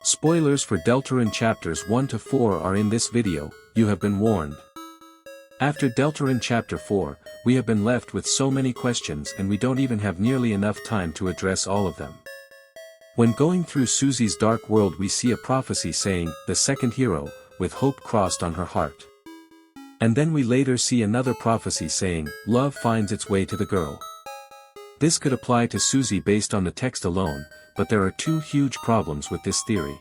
Spoilers for Deltarune chapters 1 to 4 are in this video, you have been warned. After Deltarune chapter 4, we have been left with so many questions and we don't even have nearly enough time to address all of them. When going through Susie's dark world we see a prophecy saying, the second hero, with hope crossed on her heart. And then we later see another prophecy saying, love finds its way to the girl. This could apply to Susie based on the text alone, but there are two huge problems with this theory.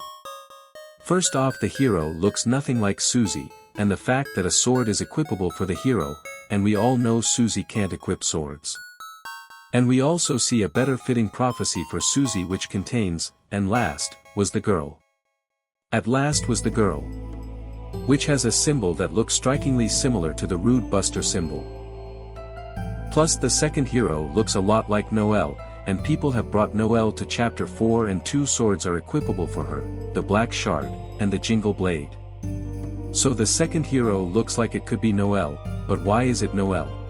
First off, the hero looks nothing like Susie, and the fact that a sword is equipable for the hero, and we all know Susie can't equip swords. And we also see a better fitting prophecy for Susie which contains, and last, was the girl. At last was the girl. Which has a symbol that looks strikingly similar to the rude Buster symbol. Plus the second hero looks a lot like Noelle, and people have brought Noelle to chapter 4 and two swords are equipable for her, the black shard, and the jingle blade. So the second hero looks like it could be Noelle, but why is it Noelle?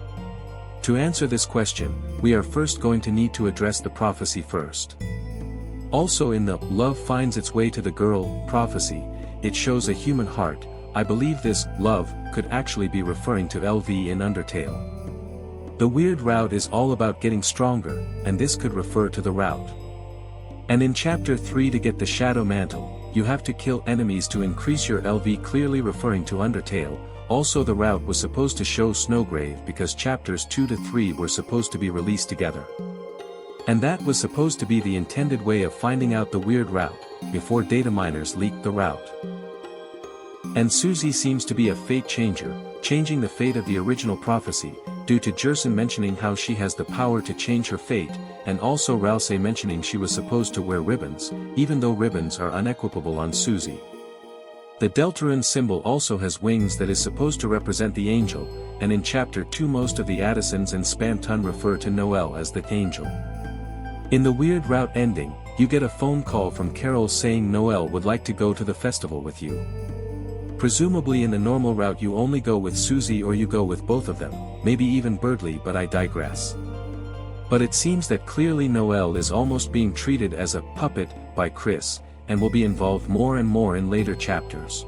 To answer this question, we are first going to need to address the prophecy first. Also in the love finds its way to the girl prophecy, it shows a human heart. I believe this love could actually be referring to LV in Undertale. The weird route is all about getting stronger, and this could refer to the route. And in chapter 3 to get the shadow mantle, you have to kill enemies to increase your LV, clearly referring to Undertale. Also the route was supposed to show Snowgrave because chapters 2 to 3 were supposed to be released together. And that was supposed to be the intended way of finding out the weird route, before data miners leaked the route. And Susie seems to be a fate changer, changing the fate of the original prophecy, due to Jerson mentioning how she has the power to change her fate, and also Ralse mentioning she was supposed to wear ribbons, even though ribbons are unequipable on Susie. The Deltarune symbol also has wings that is supposed to represent the angel, and in chapter 2 most of the Addisons and Spamton refer to Noelle as the angel. In the weird route ending, you get a phone call from Carol saying Noelle would like to go to the festival with you. Presumably in the normal route you only go with Susie or you go with both of them, maybe even Birdley, but I digress. But it seems that clearly Noelle is almost being treated as a puppet by Chris, and will be involved more and more in later chapters.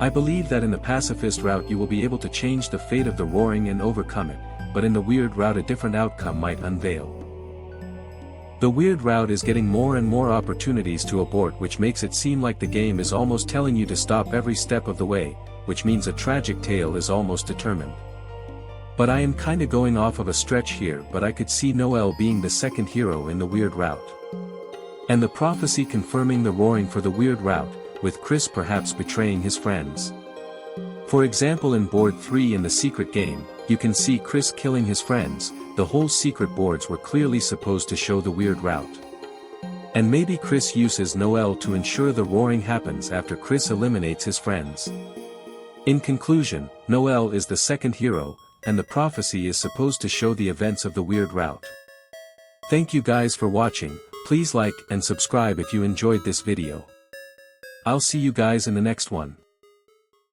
I believe that in the pacifist route you will be able to change the fate of the roaring and overcome it, but in the weird route a different outcome might unveil. The weird route is getting more and more opportunities to abort, which makes it seem like the game is almost telling you to stop every step of the way, which means a tragic tale is almost determined. But I am kinda going off of a stretch here, but I could see Noelle being the second hero in the weird route. And the prophecy confirming the roaring for the weird route, with Chris perhaps betraying his friends. For example, in board 3 in the secret game, you can see Chris killing his friends. The whole secret boards were clearly supposed to show the weird route. And maybe Chris uses Noelle to ensure the roaring happens after Chris eliminates his friends. In conclusion, Noelle is the second hero, and the prophecy is supposed to show the events of the weird route. Thank you guys for watching. Please like and subscribe if you enjoyed this video. I'll see you guys in the next one.